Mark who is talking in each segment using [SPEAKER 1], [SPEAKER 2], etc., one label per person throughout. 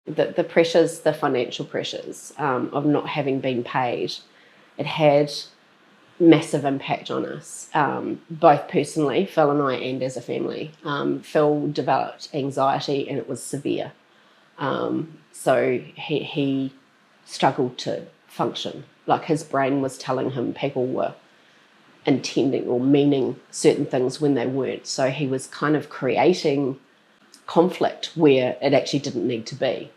[SPEAKER 1] The pressures, the financial pressures of not having been paid, it had massive impact on us, both personally, Phil and I, and as a family. Phil developed anxiety and it was severe. So he struggled to function. Like his brain was telling him people were intending or meaning certain things when they weren't. So he was kind of creating conflict where it actually didn't need to be.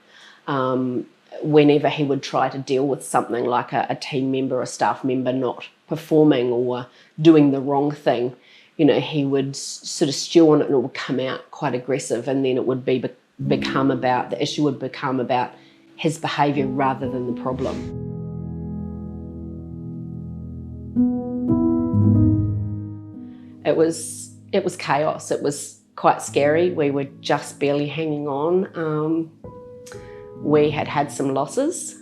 [SPEAKER 1] Whenever he would try to deal with something like a team member or staff member not performing or doing the wrong thing, he would sort of stew on it and it would come out quite aggressive, and then it would become about, the issue would become about his behaviour rather than the problem. It was chaos. It was quite scary. We were just barely hanging on. We had some losses.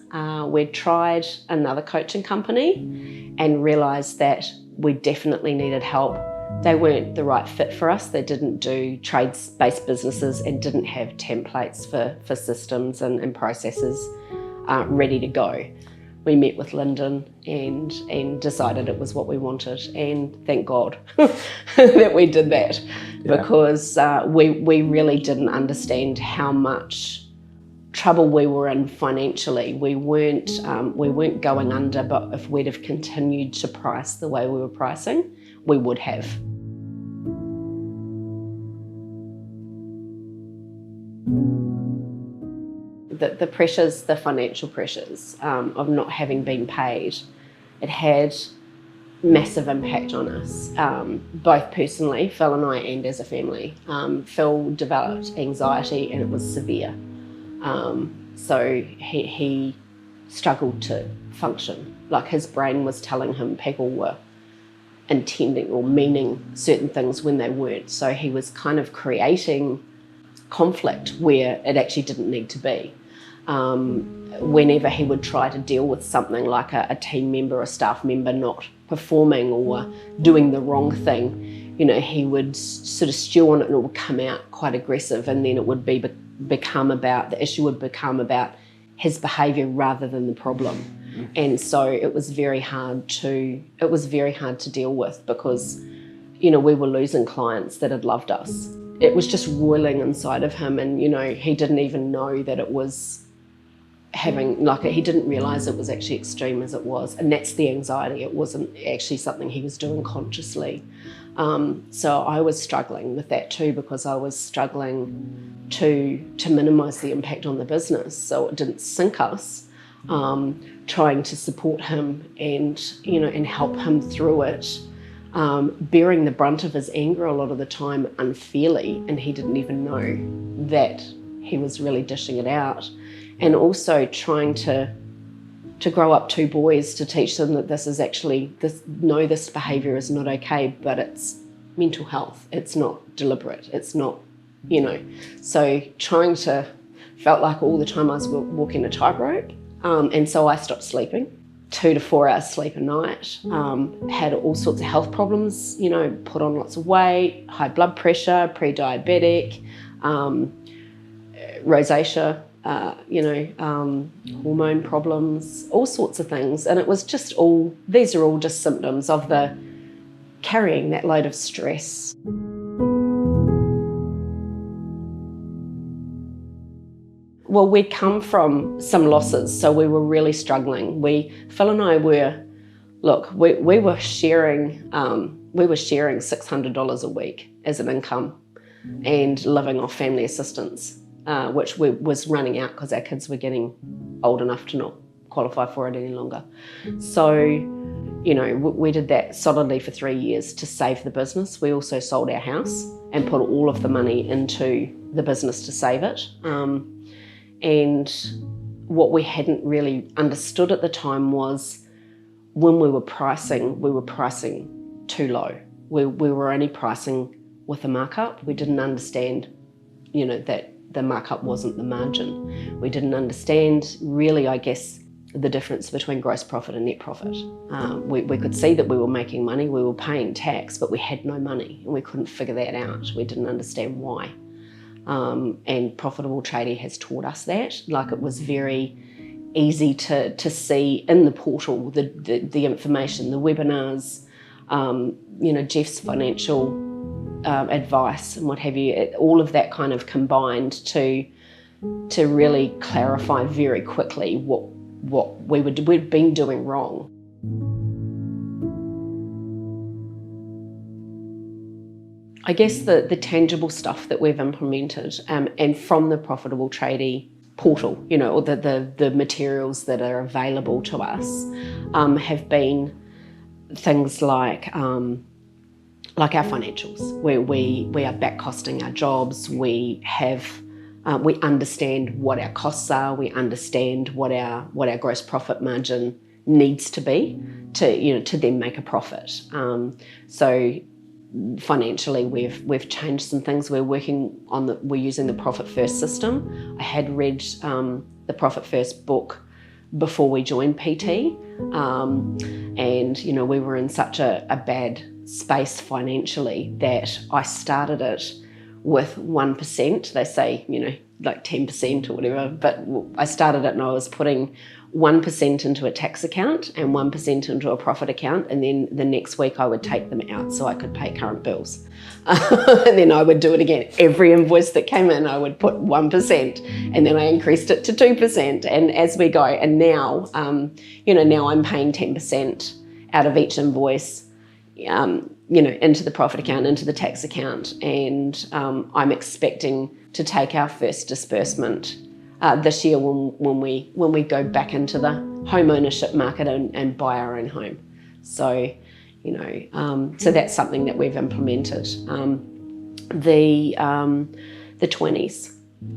[SPEAKER 1] We'd tried another coaching company and realised that we definitely needed help. They weren't the right fit for us. They didn't do trades-based businesses and didn't have templates for systems and processes ready to go. We met with Lyndon and decided it was what we wanted, and thank God that we did that, because we really didn't understand how much trouble we were in financially. We weren't going under, but if we'd have continued to price the way we were pricing, we would have. The pressures, the financial pressures of not having been paid, it had massive impact on us, both personally, Phil and I, and as a family. Phil developed anxiety and it was severe. So he struggled to function. Like his brain was telling him people were intending or meaning certain things when they weren't. So he was kind of creating conflict where it actually didn't need to be. Whenever he would try to deal with something like a team member or staff member not performing or doing the wrong thing, he would sort of stew on it and it would come out quite aggressive, and then it would become about, the issue would become about his behaviour rather than the problem. And so it was very hard to deal with, because we were losing clients that had loved us. It was just roiling inside of him, and he didn't even know that it was he didn't realise it was actually extreme as it was. And that's the anxiety. It wasn't actually something he was doing consciously. So I was struggling with that too, because I was struggling to minimise the impact on the business so it didn't sink us, trying to support him and help him through it, bearing the brunt of his anger a lot of the time unfairly, and he didn't even know that he was really dishing it out. And also trying to grow up two boys, to teach them that this behaviour is not okay, but it's mental health. It's not deliberate. It's not, So felt like all the time I was walking a tightrope. And so I stopped sleeping, 2 to 4 hours sleep a night, had all sorts of health problems, put on lots of weight, high blood pressure, pre-diabetic, rosacea, hormone problems, all sorts of things. And it was just these are all just symptoms of the carrying that load of stress. Well, we'd come from some losses, so we were really struggling. Phil and I were sharing $600 a week as an income and living off family assistance, which was running out because our kids were getting old enough to not qualify for it any longer. So, we did that solidly for 3 years to save the business. We also sold our house and put all of the money into the business to save it. And what we hadn't really understood at the time was when we were pricing too low. We were only pricing with a markup. We didn't understand, that the markup wasn't the margin. We didn't understand really, I guess, the difference between gross profit and net profit. We could see that we were making money, we were paying tax, but we had no money and we couldn't figure that out. We didn't understand why. and Profitable Tradie has taught us that. Like, it was very easy to see in the portal the information, the webinars, Jeff's financial advice and what have you. All of that kind of combined to really clarify very quickly what we'd been doing wrong. I guess the tangible stuff that we've implemented, and from the Profitable Tradie portal, or the materials that are available to us, have been things like our financials, where we are back costing our jobs. We understand what our costs are. We understand what our gross profit margin needs to be to then make a profit. So financially, we've changed some things. We're using the Profit First system. I had read the Profit First book before we joined PT, and we were in such a bad space financially that I started it with 1%. They say, like 10% or whatever, but I started it and I was putting 1% into a tax account and 1% into a profit account, and then the next week I would take them out so I could pay current bills. And then I would do it again. Every invoice that came in, I would put 1%, and then I increased it to 2%, and as we go. And now, now I'm paying 10% out of each invoice, into the profit account, into the tax account, and I'm expecting to take our first disbursement this year when we go back into the home ownership market and buy our own home. So, so that's something that we've implemented. The 20s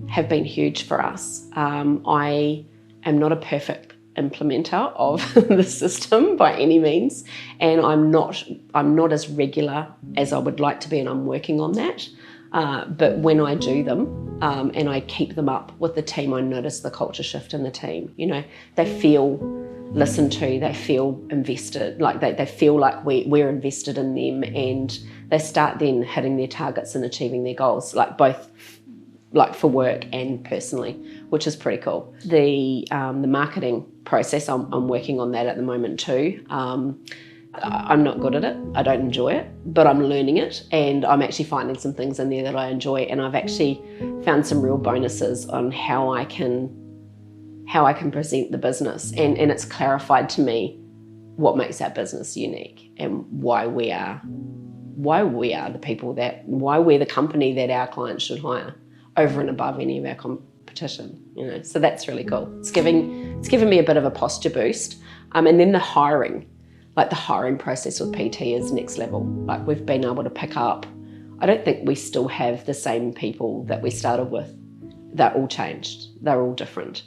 [SPEAKER 1] have been huge for us. I am not a perfect implementer of the system by any means, and I'm not as regular as I would like to be, and I'm working on that. But when I do them, and I keep them up with the team, I notice the culture shift in the team. They feel listened to, they feel invested, like they feel like we're invested in them, and they start then hitting their targets and achieving their goals, like both like for work and personally, which is pretty cool. The marketing process, I'm working on that at the moment too. I'm not good at it. I don't enjoy it, but I'm learning it, and I'm actually finding some things in there that I enjoy, and I've actually found some real bonuses on how I can present the business, and it's clarified to me what makes our business unique and why we are the people why we're the company that our clients should hire over and above any of our competition. So that's really cool. It's giving me a bit of a posture boost, and then the hiring. Like, the hiring process with PT is next level. Like, we've been able to pick up, I don't think we still have the same people that we started with. They're all changed. They're all different.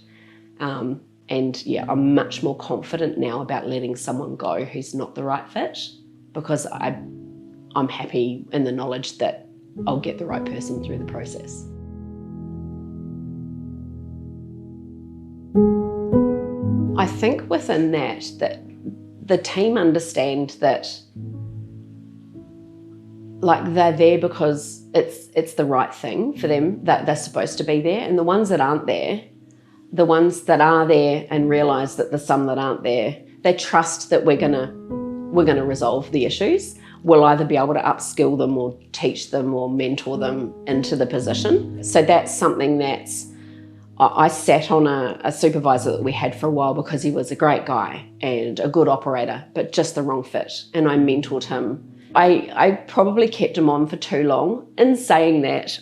[SPEAKER 1] And yeah, I'm much more confident now about letting someone go who's not the right fit, because I'm happy in the knowledge that I'll get the right person through the process. I think within that the team understand that, like, they're there because it's the right thing for them, that they're supposed to be there. And the ones that aren't there, the ones that are there and realise that there's some that aren't there, they trust that we're gonna resolve the issues. We'll either be able to upskill them or teach them or mentor them into the position. So that's something I sat on a supervisor that we had for a while because he was a great guy and a good operator, but just the wrong fit. And I mentored him. I probably kept him on for too long. In saying that,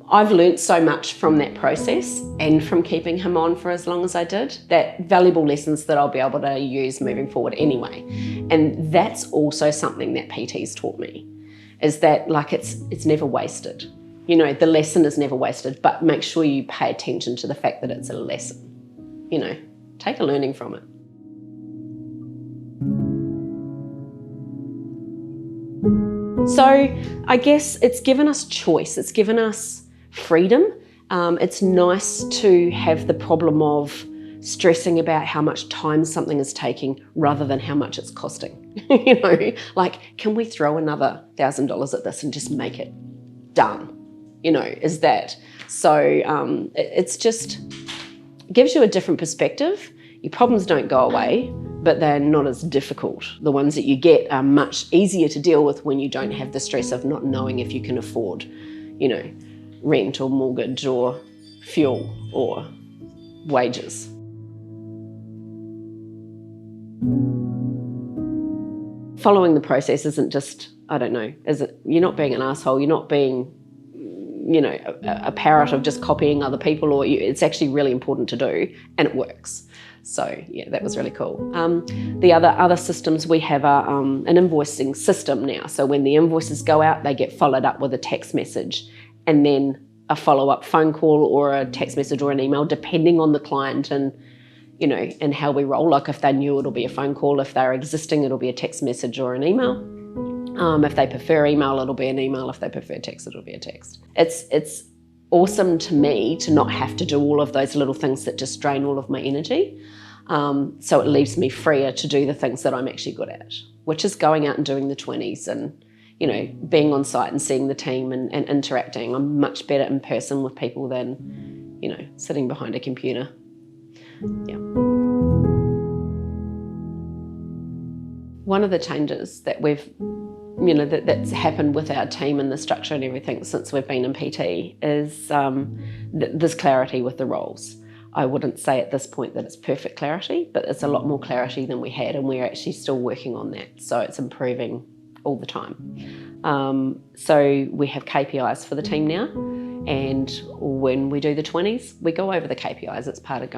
[SPEAKER 1] I've learnt so much from that process and from keeping him on for as long as I did, that valuable lessons that I'll be able to use moving forward anyway. And that's also something that PT's taught me, is that, like, it's never wasted. The lesson is never wasted, but make sure you pay attention to the fact that it's a lesson. Take a learning from it. So I guess it's given us choice. It's given us freedom. It's nice to have the problem of stressing about how much time something is taking rather than how much it's costing. Like, can we throw another $1,000 at this and just make it done? is that. So it's just gives you a different perspective. Your problems don't go away, but they're not as difficult. The ones that you get are much easier to deal with when you don't have the stress of not knowing if you can afford, rent or mortgage or fuel or wages. Following the process isn't just, you're not being an asshole, you're not being, a parrot of just copying other people, it's actually really important to do, and it works. So yeah, that was really cool. The other systems we have are an invoicing system now. So when the invoices go out, they get followed up with a text message and then a follow-up phone call or a text message or an email, depending on the client and how we roll. Like if they're new, it'll be a phone call. If they're existing, it'll be a text message or an email. If they prefer email, it'll be an email. If they prefer text, it'll be a text. It's awesome to me to not have to do all of those little things that just drain all of my energy. So it leaves me freer to do the things that I'm actually good at, which is going out and doing the 20s and, being on site and seeing the team and interacting. I'm much better in person with people than, sitting behind a computer. Yeah. One of the changes that that's happened with our team and the structure and everything since we've been in PT is this clarity with the roles. I wouldn't say at this point that it's perfect clarity, but it's a lot more clarity than we had, and we're actually still working on that. So it's improving all the time. So we have KPIs for the team now, and when we do the 20s, we go over the KPIs. It's part of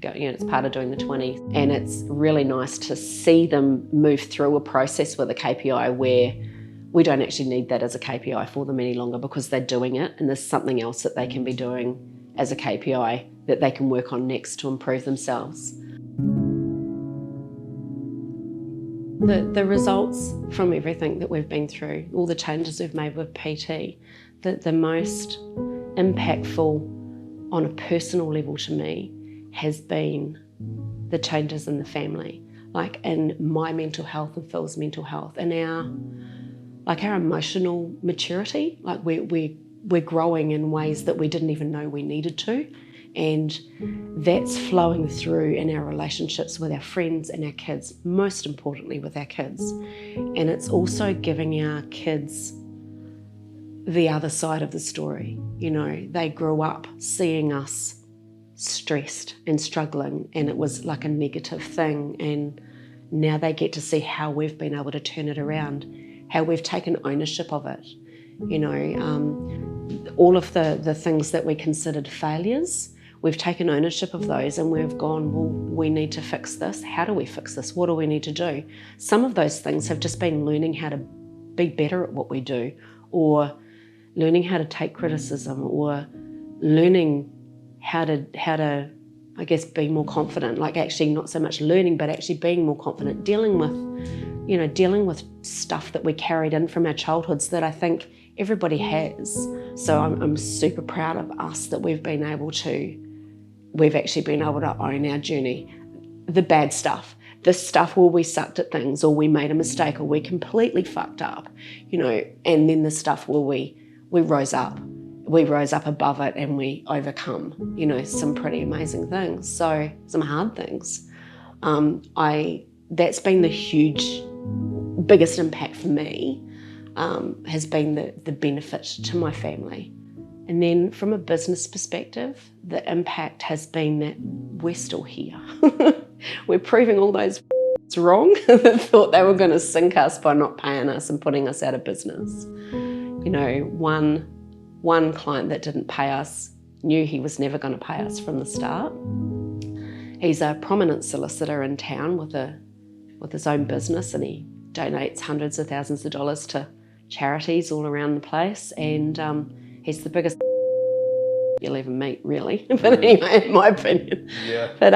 [SPEAKER 1] it's part of doing the 20s, and it's really nice to see them move through a process with a KPI where we don't actually need that as a KPI for them any longer because they're doing it, and there's something else that they can be doing as a KPI that they can work on next to improve themselves. The results from everything that we've been through, all the changes we've made with PT, the most impactful on a personal level to me has been the changes in the family, like in my mental health and Phil's mental health, and our emotional maturity. Like we're growing in ways that we didn't even know we needed to, and that's flowing through in our relationships with our friends and our kids, most importantly with our kids. And it's also giving our kids the other side of the story. They grew up seeing us stressed and struggling, and it was like a negative thing, and now they get to see how we've been able to turn it around, how we've taken ownership of it. All of the things that we considered failures, we've taken ownership of those, and we've gone, well, we need to fix this. How do we fix this? What do we need to do? Some of those things have just been learning how to be better at what we do, or learning how to take criticism, or learning how to I guess be more confident, like actually not so much learning but actually being more confident, dealing with stuff that we carried in from our childhoods that I think everybody has. So I'm super proud of us that we've actually been able to own our journey. The bad stuff, the stuff where we sucked at things or we made a mistake or we completely fucked up, and then the stuff where we rose up. We rose up above it and we overcome, some pretty amazing things. So some hard things. That's been the biggest impact for me, has been the benefit to my family. And then from a business perspective, the impact has been that we're still here. We're proving all those wrong that thought they were going to sink us by not paying us and putting us out of business. One client that didn't pay us knew he was never going to pay us from the start. He's a prominent solicitor in town with his own business, and he donates hundreds of thousands of dollars to charities all around the place, and he's the biggest you'll ever meet, really. But anyway, in my opinion.
[SPEAKER 2] Yeah.
[SPEAKER 1] But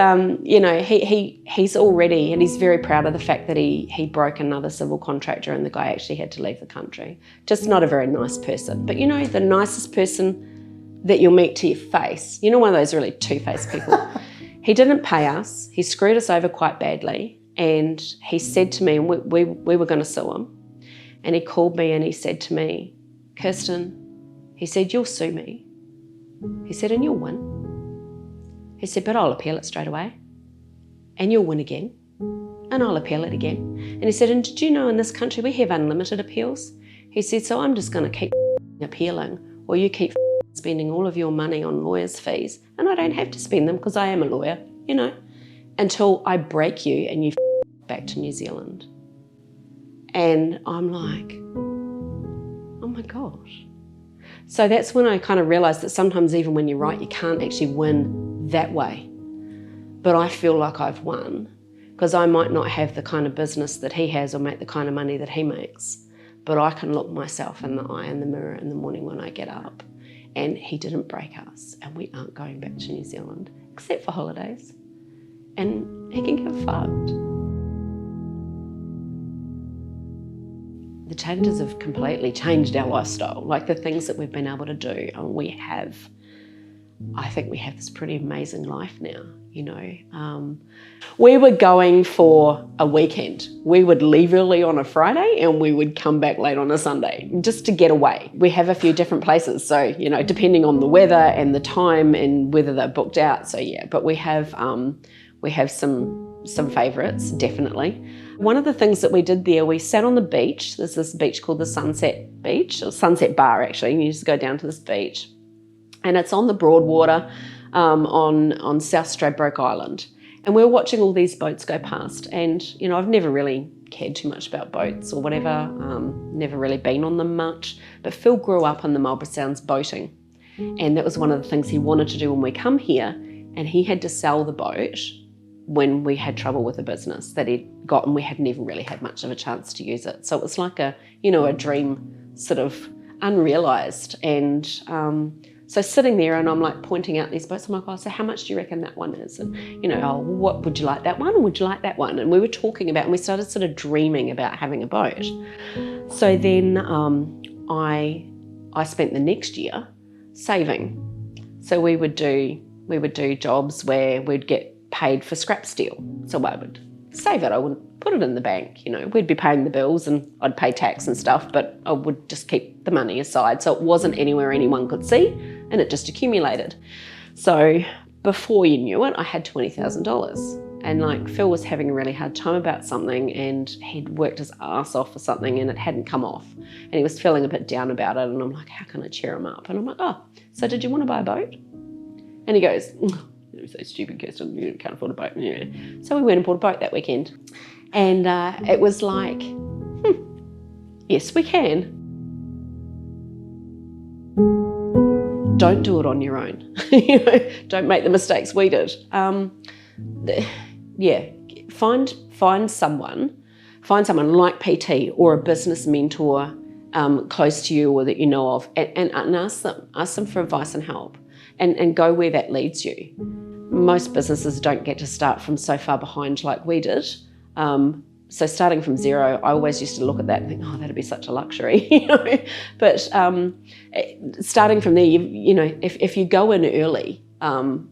[SPEAKER 1] he's already, and he's very proud of the fact that he broke another civil contractor, and the guy actually had to leave the country. Just not a very nice person. But the nicest person that you'll meet to your face, one of those really two-faced people. He didn't pay us. He screwed us over quite badly, and he said to me, and we were going to sue him, and he called me and he said to me, "Kirsten, He said, you'll sue me. He said, and you'll win. He said, but I'll appeal it straight away. And you'll win again. And I'll appeal it again. And he said, and did you know in this country we have unlimited appeals? He said, so I'm just going to keep appealing, or you keep spending all of your money on lawyers' fees, and I don't have to spend them because I am a lawyer, you know, until I break you and you back to New Zealand. And I'm like, oh my gosh. So that's when I kind of realised that sometimes even when you're right, you can't actually win that way. But I feel like I've won, because I might not have the kind of business that he has or make the kind of money that he makes, but I can look myself in the eye in the mirror in the morning when I get up, and he didn't break us, and we aren't going back to New Zealand, except for holidays. And he can get fucked. The changes have completely changed our lifestyle. Like the things that we've been able to do, and I think we have this pretty amazing life now, you know. We were going for a weekend. We would leave early on a Friday and we would come back late on a Sunday just to get away. We have a few different places, so, you know, depending on the weather and the time and whether they're booked out. So yeah, but we have some favourites, definitely. One of the things that we did there, we sat on the beach. There's this beach called the Sunset Beach, or Sunset Bar actually, and you just go down to this beach. And it's on the Broadwater on South Stradbroke Island. And we were watching all these boats go past. And, you know, I've never really cared too much about boats or whatever, never really been on them much. But Phil grew up in the Marlborough Sounds boating. And that was one of the things he wanted to do when we come here. And he had to sell the boat when we had trouble with the business that he'd got, and we had never really had much of a chance to use it. So it was like a dream sort of unrealised. And so sitting there and I'm like pointing out these boats, I'm like, oh, so how much do you reckon that one is? And, you know, oh, what would you like that one, or would you like that one? And we were talking about, and we started sort of dreaming about having a boat. So then I spent the next year saving. So we would do jobs where we'd get paid for scrap steel. So I would save it, I wouldn't put it in the bank, you know, we'd be paying the bills and I'd pay tax and stuff, but I would just keep the money aside. So it wasn't anywhere anyone could see, and it just accumulated. So before you knew it, I had $20,000. And like Phil was having a really hard time about something, and he'd worked his ass off for something and it hadn't come off. And he was feeling a bit down about it, and I'm like, how can I cheer him up? And I'm like, oh, so did you want to buy a boat? And he goes, you're so stupid, Kirsten, you can't afford a boat. Yeah. So we went and bought a boat that weekend. And it was like, yes, we can. Don't do it on your own. You know, don't make the mistakes we did. Find someone like PT or a business mentor close to you or that you know of, and ask them for advice and help, and go where that leads you. Most businesses don't get to start from so far behind like we did. So starting from zero, I always used to look at that and think, oh, that'd be such a luxury, you know. But starting from there, you know, if you go in early and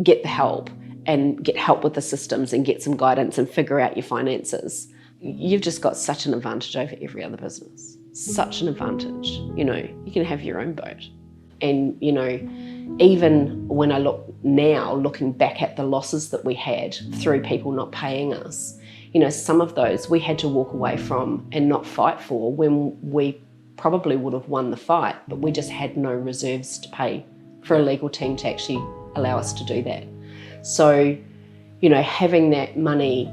[SPEAKER 1] get the help and get help with the systems and get some guidance and figure out your finances, you've just got such an advantage over every other business. Such an advantage. You know, you can have your own boat. And, you know, even when I look now, looking back at the losses that we had through people not paying us, you know, some of those we had to walk away from and not fight for when we probably would have won the fight, but we just had no reserves to pay for a legal team to actually allow us to do that. So, you know, having that money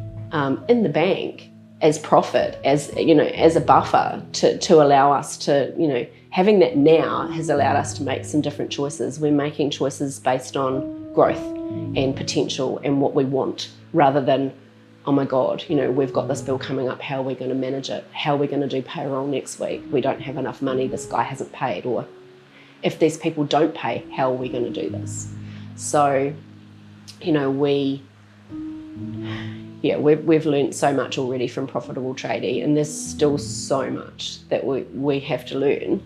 [SPEAKER 1] in the bank as profit, as, you know, as a buffer to allow us to, you know, having that now has allowed us to make some different choices. We're making choices based on growth and potential and what we want, rather than, oh my God, you know, we've got this bill coming up, how are we going to manage it? How are we going to do payroll next week? We don't have enough money, this guy hasn't paid. Or if these people don't pay, how are we going to do this? So, you know, we've learned so much already from Profitable Tradie, and there's still so much that we have to learn.